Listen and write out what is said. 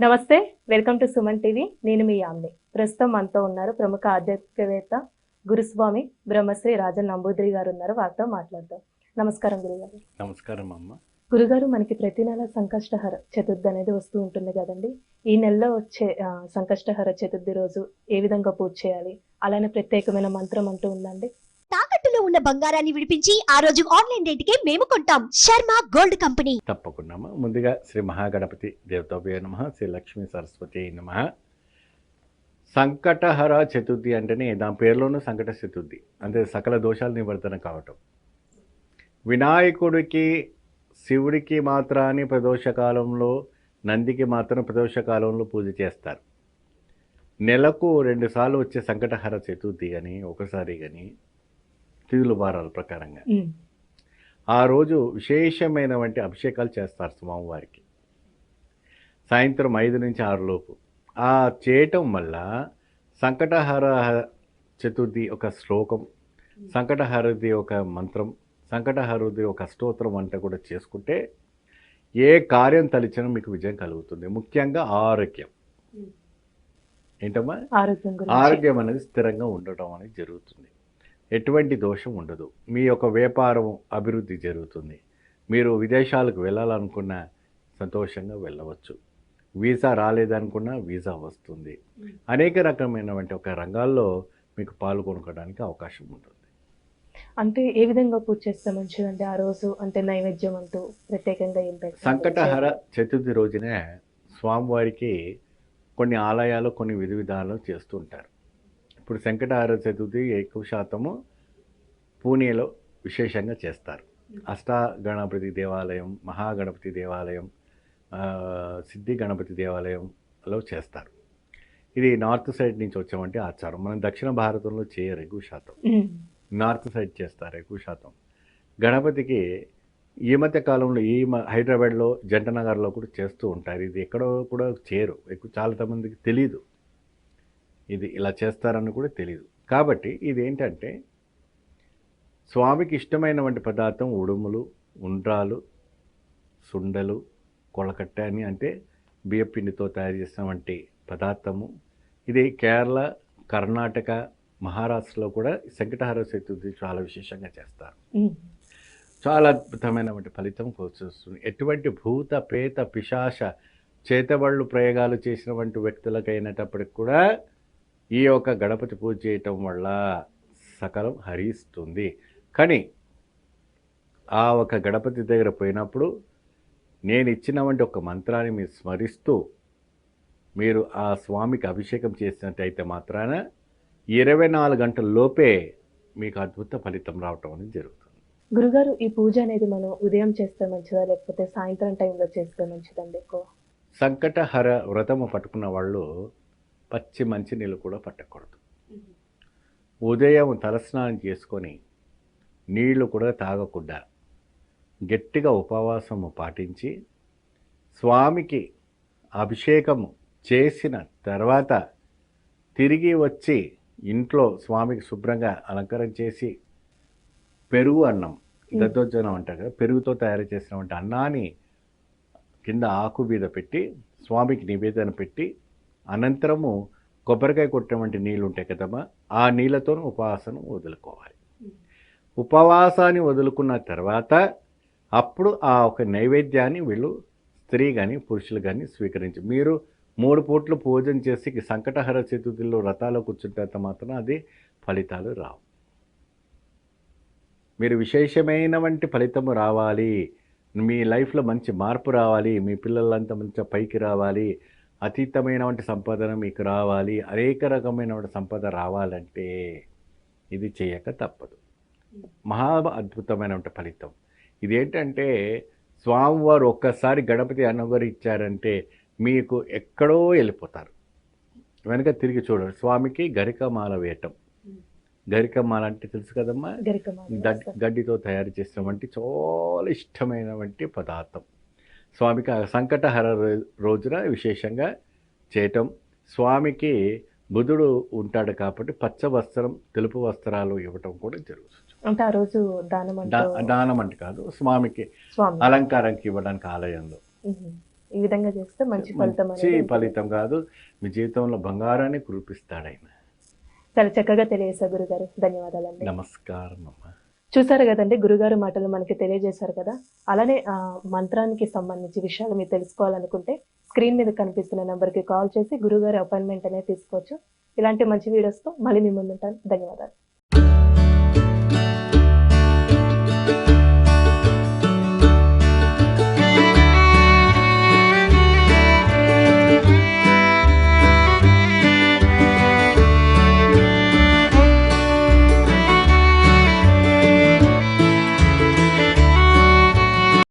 నమస్తే. Welcome to Suman TV. నేను మీ యామ్ని. ప్రస్తుతం మనతో ఉన్నారు ప్రముఖ ఆధ్యాత్మికవేత్త గురుస్వామి బ్రహ్మశ్రీ రాజన్ నంబూదిరి గారు ఉన్నారు. వారితో మాట్లాడదాం. నమస్కారం గురుగారు. నమస్కారం అమ్మ. గురుగారు, మనకి ప్రతి నెల సంకష్టహర చతుర్థి అనేది వస్తూ ఉంటుంది కదండి. ఈ నెలలో వచ్చే సంకష్టహర చతుర్థి రోజు ఏ విధంగా పూజ చేయాలి? అలానే ప్రత్యేకమైన మంత్రం అంటూ ఉందండి? తాకట్టులో ఉన్న బంగారాన్ని విడిపించి ఆ రోజు ఆన్లైన్ రేటుకే మేము కొంటాం. Sharma gold company. తప్పకుండా అమ్మ. ముందుగా శ్రీ మహాగణపతి దేవతాభ్యే నమః, శ్రీ లక్ష్మీ సరస్వతి నమః. సంకటహర చతుర్థి అంటేనే దాని పేరులోనూ సంకట చతుర్థి అంటే సకల దోషాలు నివర్తన కావటం. వినాయకుడికి శివుడికి మాత్రాన్ని ప్రదోషకాలంలో, నందికి మాత్రం ప్రదోషకాలంలో పూజ చేస్తారు. నెలకు 2 సార్లు వచ్చే సంకటహర చతుర్థి కానీ ఒకసారి కానీ తిథులు వారాల ప్రకారంగా ఆ రోజు విశేషమైనటువంటి అభిషేకాలు చేస్తారు స్వామివారికి సాయంత్రం 5 నుంచి 6 లోపు. ఆ చేయటం వల్ల సంకటహర చతుర్థి ఒక శ్లోకం, సంకటహరది ఒక మంత్రం, సంకటహరది ఒక స్తోత్రం అంతా కూడా చేసుకుంటే ఏ కార్యం తలిచినా మీకు విజయం కలుగుతుంది. ముఖ్యంగా ఆరోగ్యం. ఏంటమ్మా? ఆరోగ్యం అనేది స్థిరంగా ఉండటం అనేది జరుగుతుంది. ఎటువంటి దోషం ఉండదు. మీ యొక్క వ్యాపారం అభివృద్ధి జరుగుతుంది. మీరు విదేశాలకు వెళ్ళాలనుకున్న సంతోషంగా వెళ్ళవచ్చు. వీసా రాలేదనుకున్నా వీసా వస్తుంది. అనేక రకమైనటువంటి ఒక రంగాల్లో మీకు పాల్గొనుకోవడానికి అవకాశం ఉంటుంది. అంటే ఏ విధంగా పూజ చేస్తే మంచిదండి ఆ రోజు? అంటే నైవేద్యం అంటూ ప్రత్యేకంగా ఏం పెడతారు? సంకటహర చతుర్థి రోజునే స్వామివారికి కొన్ని ఆలయాలు కొన్ని విధి విధానాలు చేస్తూ ఉంటారు. ఇప్పుడు సంకటహర చతుర్థి ఎక్కువ శాతము పూణేలో విశేషంగా చేస్తారు. అష్టాగణపతి దేవాలయం, మహాగణపతి దేవాలయం, సిద్ధి గణపతి దేవాలయంలో చేస్తారు. ఇది నార్త్ సైడ్ నుంచి వచ్చామంటే ఆచారం. మనం దక్షిణ భారతంలో చేయరు ఎక్కువ శాతం, నార్త్ సైడ్ చేస్తారు ఎక్కువ శాతం. గణపతికి ఈ మధ్య కాలంలో హైదరాబాద్లో జంటనగర్లో కూడా చేస్తూ ఉంటారు. ఇది ఎక్కడో కూడా చేయరు ఎక్కువ, చాలా మందికి తెలీదు ఇది ఇలా చేస్తారని కూడా తెలియదు. కాబట్టి ఇది ఏంటంటే స్వామికి ఇష్టమైనటువంటి పదార్థం ఉడుములు, ఉండ్రాలు, సుండలు, కొలకట్ట అని అంటే బియ్యపిండితో తయారు చేసినటువంటి పదార్థము. ఇది కేరళ, కర్ణాటక, మహారాష్ట్రలో కూడా సంకటహర చతుర్థి చాలా విశేషంగా చేస్తారు. చాలా అద్భుతమైనటువంటి ఫలితం వస్తుంది. ఎటువంటి భూత పేత పిశాచ చేతబళ్ళు ప్రయోగాలు చేసినటువంటి వ్యక్తులకైనప్పటికి కూడా ఈ యొక్క గణపతి పూజ చేయటం వల్ల సకలం హరిస్తుంది. కానీ ఆ ఒక గణపతి దగ్గర పోయినప్పుడు నేను ఇచ్చినటువంటి ఒక మంత్రాన్ని మీరు స్మరిస్తూ మీరు ఆ స్వామికి అభిషేకం చేసినట్టయితే మాత్రాన 24 గంటల లోపే మీకు అద్భుత ఫలితం రావటం అనేది జరుగుతుంది. గురుగారు, ఈ పూజ అనేది మనం ఉదయం చేస్తే మంచిదా లేకపోతే సాయంత్రం టైంలో చేస్తే మంచిదండి? ఎక్కువ సంకటహర వ్రతము పట్టుకున్న వాళ్ళు పచ్చి మంచినీళ్ళు కూడా పట్టకూడదు. ఉదయం తలస్నానం చేసుకొని నీళ్లు కూడా తాగకుండా గట్టిగా ఉపవాసము పాటించి స్వామికి అభిషేకము చేసిన తర్వాత తిరిగి వచ్చి ఇంట్లో స్వామికి శుభ్రంగా అలంకరణ చేసి పెరుగు అన్నం, దద్దోజనం అంటారు కదా, పెరుగుతో తయారు చేసినటువంటి అన్నాన్ని కింద ఆకు మీద పెట్టి స్వామికి నివేదన పెట్టి అనంతరము కొబ్బరికాయ కొట్టినటువంటి నీళ్ళు ఉంటాయి కదమ్మా, ఆ నీళ్ళతో ఉపవాసం వదులుకోవాలి. ఉపవాసాన్ని వదులుకున్న తర్వాత అప్పుడు ఆ ఒక నైవేద్యాన్ని వీళ్ళు స్త్రీ కానీ పురుషులు కానీ స్వీకరించి మీరు 3 పూట్లు పూజన చేసి సంకటహర చతుర్థిలో వ్రతాలు కూర్చుంటే మాత్రం అది ఫలితాలు రావు. మీరు విశేషమైనటువంటి ఫలితము రావాలి, మీ లైఫ్లో మంచి మార్పు రావాలి, మీ పిల్లలంతా మంచిగా పైకి రావాలి, అతీతమైనటువంటి సంపదన మీకు రావాలి, అనేక రకమైనటువంటి సంపద రావాలంటే ఇది చేయక తప్పదు. మహా అద్భుతమైనటువంటి ఫలితం ఇదేంటంటే స్వామివారు ఒక్కసారి గణపతి అనుగ్రహించారంటే మీకు ఎక్కడో వెళ్ళిపోతారు. వెనక తిరిగి చూడండి. స్వామికి గరికమాల వేయటం. గరికమాల అంటే తెలుసు కదమ్మా, గడ్డితో తయారు చేసినటువంటి చాలా ఇష్టమైనటువంటి పదార్థం. స్వామికి సంకటహర రోజున విశేషంగా చేయటం. స్వామికి బుధుడు ఉంటాడు కాబట్టి పచ్చ వస్త్రం, తెలుపు వస్త్రాలు ఇవ్వటం కూడా జరుగుతుంది. అంటే ఆ రోజు దానం అంటే కాదు, స్వామికి అలంకారానికి ఇవ్వడానికి ఆలయంలో ఈ విధంగా చేస్తే మంచి ఫలితం మంచి అనేది ఉంటుంది. ఫలితం కాదు, మీ జీవితంలో బంగారాన్ని కురిపిస్తాడు ఆయన. చాలా చక్కగా తెలియజేశారు గురుగారు. ధన్యవాదాలండి. నమస్కారం అమ్మా. చూసారు కదండి, గురుగారు మాటలు మనకి తెలియజేశారు కదా. అలానే మంత్రానికి సంబంధించి విషయాలు మీరు తెలుసుకోవాలనుకుంటే స్క్రీన్ మీద కనిపిస్తున్న నెంబర్కి కాల్ చేసి గురుగారి అపాయింట్మెంట్ అనేది తీసుకోవచ్చు. ఇలాంటి మంచి వీడియోస్తో మళ్ళీ మీ ముందుంటాను. ధన్యవాదాలు.